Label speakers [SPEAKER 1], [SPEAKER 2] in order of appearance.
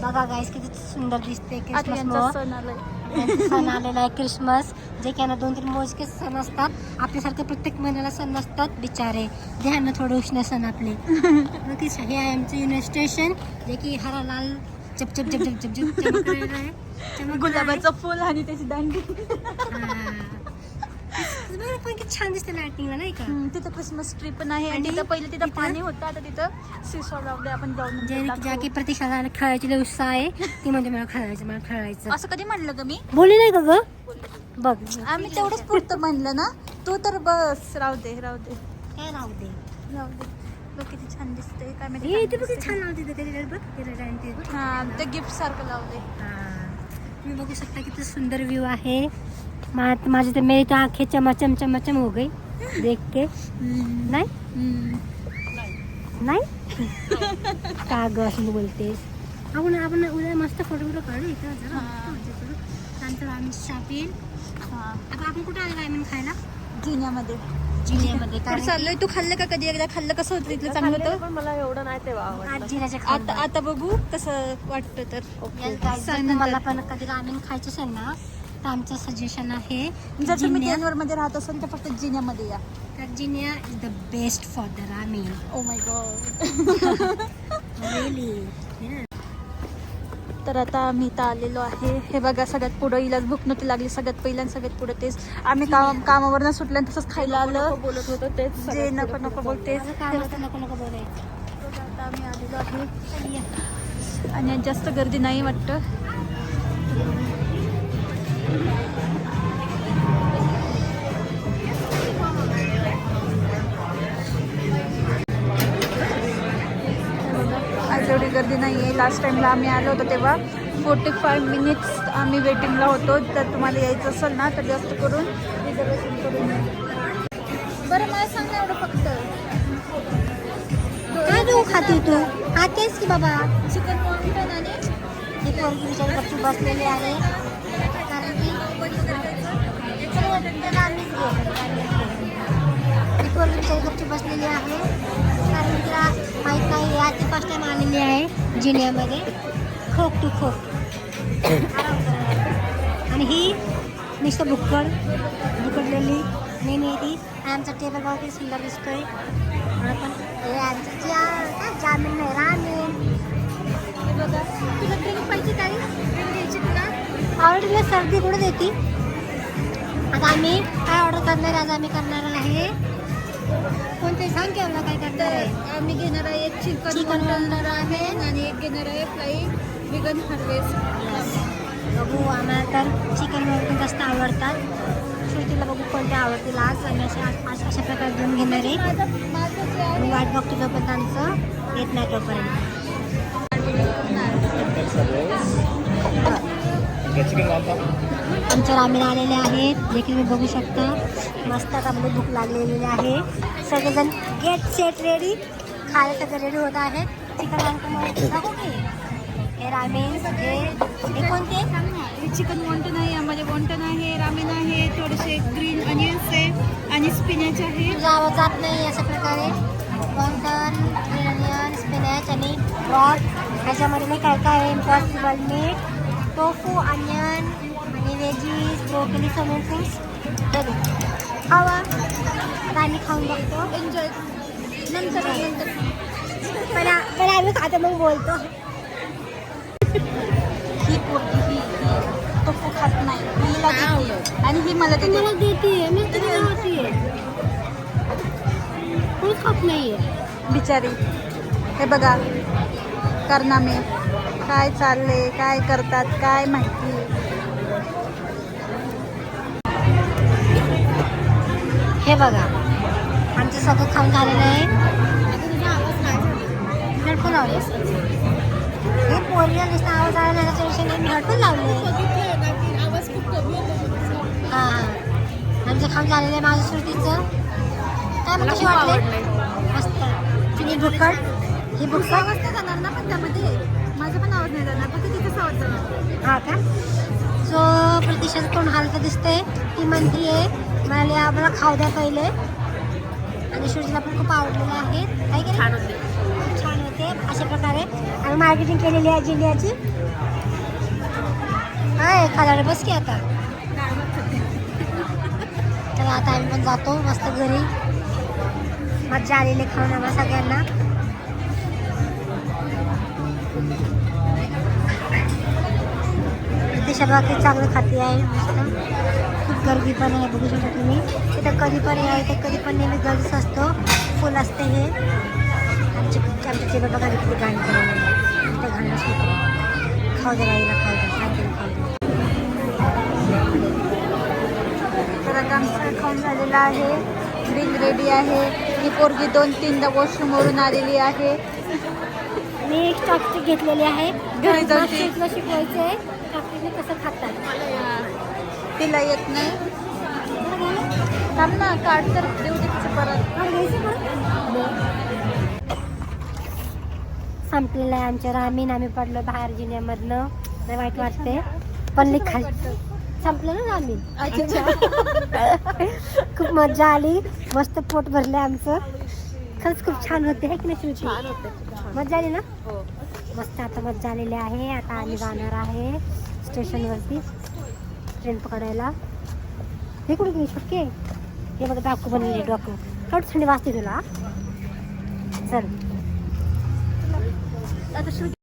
[SPEAKER 1] बघा गाईस किती सुंदर दिसते
[SPEAKER 2] आता
[SPEAKER 1] क्रिसमस
[SPEAKER 2] यांचा सण आलाय.
[SPEAKER 1] सण आलेला आहे क्रिसमस. जे की यांना 2-3 मोजकेच सण असतात. आपल्यासारखे प्रत्येक महिन्याला सण नसतात बिचारे. ध्यान थोडं उष्ण सण आपले. नक्कीच हे आहे आमचं युनियन स्टेशन जे की हरा लाल चप चप चप चप चप चप चमकलेलं आहे.
[SPEAKER 2] गुलाबाचं फुल आणि त्याची दांडी.
[SPEAKER 1] पण किती छान दिसते लाइटिंगला नाही का.
[SPEAKER 2] तिथं क्रिसमस ट्री पण आहे आणि तिथं पहिले तिथं पाणी होतं, आता तिथं सीसॉ लावले. आपण जाऊन
[SPEAKER 1] ज्या की प्रतीक्षाला खेळायची लय उत्साह आहे ती म्हणजे मला खेळायचं
[SPEAKER 2] असं कधी म्हणलं ग मी?
[SPEAKER 1] बोलली नाही का ग. बघ
[SPEAKER 2] आम्ही तेवढंच पुरतं म्हणलं ना. तू तर बस राहू दे
[SPEAKER 1] काय राहू दे.
[SPEAKER 2] राहू दे. बघ किती छान दिसते काय माहिती.
[SPEAKER 1] हे इथे बघ किती छान लावते ते बघ ते रेड आणि ते बघ.
[SPEAKER 2] हा ते गिफ्ट सारखं लावले.
[SPEAKER 1] तुम्ही बघू शकता किती सुंदर व्यू आहे. माझे तर मेरी तो आंखें चमाचम चमाचम हो गई देख के. नाही नाही का ग असं बोलतेस. आपण उद्या मस्त फोटो काढू इथं जरा नंतर आम्ही शॉपिंग. आता आपण कुठे आलो आम्ही खायला
[SPEAKER 2] जिन्यामध्ये.
[SPEAKER 1] जिल्ह्यामध्ये
[SPEAKER 2] चाललोय. तू खाल्लं का कधी एकदा खाल्लं? कसं होतं तिथलं? चांगलं होतं
[SPEAKER 3] पण मला एवढं नाही ते आवडलं.
[SPEAKER 1] जिराच्या
[SPEAKER 2] आता बघू कसं वाटतं तर.
[SPEAKER 1] सांग मला पण कधी रामेन खायचं असेल ना तर आमचं सजेशन आहे
[SPEAKER 2] जर तुम्ही तेलवर मध्ये राहत असाल तर फक्त जिन्यामध्ये या.
[SPEAKER 1] Zinnia is the best for the ramen.
[SPEAKER 2] Oh my God.
[SPEAKER 1] Really.
[SPEAKER 2] तर आता आम्ही इथं आलेलो आहे. हे बघा सगळ्यात पुढं हिलाच भूक नव्हती लागली. सगळ्यात पहिल्या सगळ्यात पुढं तेच. आम्ही कामावरनं सुटल्या तसंच खायला आलं.
[SPEAKER 3] बोलत होतो तेच
[SPEAKER 2] जे नको बोलतेच.
[SPEAKER 1] नको बोलायचं.
[SPEAKER 2] आता आम्ही आलेलो आहे आणि जास्त गर्दी नाही वाटतं. आज एवढी गर्दी नाही आहे. लास्ट टाइमला आम्ही आलो होतो तेव्हा 45 मिनिट्स आम्ही वेटिंगला होतो. तर तुम्हाला यायचं असेल ना तर जास्त करून रिझर्वेशन करून या. बरं मला सांग ना एवढं फक्त
[SPEAKER 1] काय देऊ खाते तू खातेस की बाबा.
[SPEAKER 2] चिकन मॉन्टन आणि
[SPEAKER 1] ही पोरगी बिचारी गपचूप बसलेली आहे कारण की ही पोरगी बिचारी गपचूप बसलेली आहे कारण तिला माहीत नाही आजची फर्स्ट टाइम आलेली आहे जिल्ह्यामध्ये. खोक टू खोक आणि ही नुसतं बुकडलेली नेहमी ती. आमचा टेबल बघा किती सुंदर दिसतोय. पण हे आमचं जामीन नाही रामेन.
[SPEAKER 2] बघा तुला ड्रिंक पाहिजे काही ड्रिंक घ्यायची तुला?
[SPEAKER 1] ऑर्डरला सर्दी कुठे देते. आता आम्ही काय ऑर्डर करणार आज आम्ही करणार आहे कोणते सांग की आम्हाला काय करणार आहे.
[SPEAKER 2] आम्ही घेणार आहे एक चिकन मटन आहे आणि एक घेणार आहे फ्राई विगन हार्वेस्ट.
[SPEAKER 1] बघू आम्हाला तर चिकन मटन जास्त आवडतात. श्रुतीला बघू कोणते आवडतील आज आम्ही अशा प्रकारे घेऊन घेणार आहे. मी वाट बघतो तोपर्यंत आमचं येत नाही तोपर्यंत. आमच्या रामेन आलेले आहेत जे की तुम्ही बघू शकता. मस्त आता म्हणजे भूक लागलेली आहे. सगळेजण गेट सेट रेडी खायला सगळे रेडी होत आहेत. चिकन दाखवू की हे रामेन हे कोणते
[SPEAKER 2] चिकन वॉन्टन आहे. यामध्ये वॉन्टन आहे, रामेन आहे, थोडेसे ग्रीन अनियन्स आहे आणि स्पिनॅच आहे.
[SPEAKER 1] तुझा आवाज जात नाही अशा प्रकारे. वॉन्टन ग्रीन अनियन स्पिनॅच आणि ब्रॉड ह्याच्यामध्ये नाही काय काय आहे. इम्पॉसिबल मीट टोफू अनियन आणि व्हेजीज ब्रोकली समेन थिंग्स बघू खावा. आता आम्ही खाऊन बघतो.
[SPEAKER 2] एन्जॉय नंतर
[SPEAKER 1] पण आम्ही खातो मग बोलतो.
[SPEAKER 2] ही पोरगी ही टोफू खात नाही. हिला देते आणि ही मला देते.
[SPEAKER 1] मला देते मी तरी होती कोण खात नाहीये
[SPEAKER 2] बिचारी. हे बघा कारनामे काय चालले काय करतात काय माहिती.
[SPEAKER 1] हे बघा आमचं सगळं खाऊन झालेलं आहे. हेडफोन लावले हे पोरीला नुसतं आवाज आला त्याच्या विषयी मी हेडफोन लावले. हां आमचं खाऊन झालेलं आहे. माझं श्रुतीचं काय मग कशी वाटले. मस्त. ही बुकड
[SPEAKER 2] आवाज नाही जाणार ना पण त्यामध्ये माझा पण आवाज नाही जाणार फक्त तिथंच आवाज जाणार.
[SPEAKER 1] हा का. जो प्रतीक्षाचं तोंड हालतं दिसते ती म्हणती आहे म्हणाले आम्हाला खाऊ द्या पहिले. आणि श्रुतीला पण खूप आवडलेलं आहे. काय की छान होते अशा प्रकारे. मार्केटिंग केलेली आहे जिल्ह्याची. हाय खायला बस की आता. तर आता आम्ही पण जातो मस्त घरी. मज्जा आलेली खाऊन आम्हा सगळ्यांना. दिशा बाकी चांगलं खाते आहे मस्त. खूप गर्दी पण आहे बघू शकता तुम्ही. इथं कधी पण आहे इथं कधी पण नेहमी गर्दीच असतो. फुल असते हे. आमच्या टेबल बघा किती घाण करून इथं घालणं सुद्धा. खाऊ दे राहिला खाऊ दे खाऊ दे खाऊ दे.
[SPEAKER 2] तर आता आमचं खाऊन झालेलं आहे. बिल रेडी आहे. ही पोरगी 2-3दा वॉशरूमवरून आलेली आहे.
[SPEAKER 1] मी एक चॉकस्टिक घेतलेली आहे.
[SPEAKER 2] घरी जाऊन ती-
[SPEAKER 1] चॉकस्टिकला शिकवायचं आहे चॉकस्टिकने कसं खातात.
[SPEAKER 2] तिला येत नाही. थांब ना कार्ड तर देऊ दे तिचं परत.
[SPEAKER 1] संपलेलं आहे आमच्या रामीन. आम्ही पडलो बाहेर जिल्ह्यामधनं. लय वाईट वाटते पण लई खाल संपलं ना रामीन. खूप मजा आली. मस्त पोट भरलं आमचं. खरंच खूप छान होते है की नाही श्रुती?
[SPEAKER 3] छान होते.
[SPEAKER 1] मजा आली ना?
[SPEAKER 3] हो.
[SPEAKER 1] मस्त आता मजा आलेली आहे. आता आम्ही जाणार आहे स्टेशनवरती ट्रेन पकडायला. हे कुठे गेली छुटके? हे बघा डाकू बनलेले डॉकू. थोडी थंडी वाजते तुला. चल आता श्रुती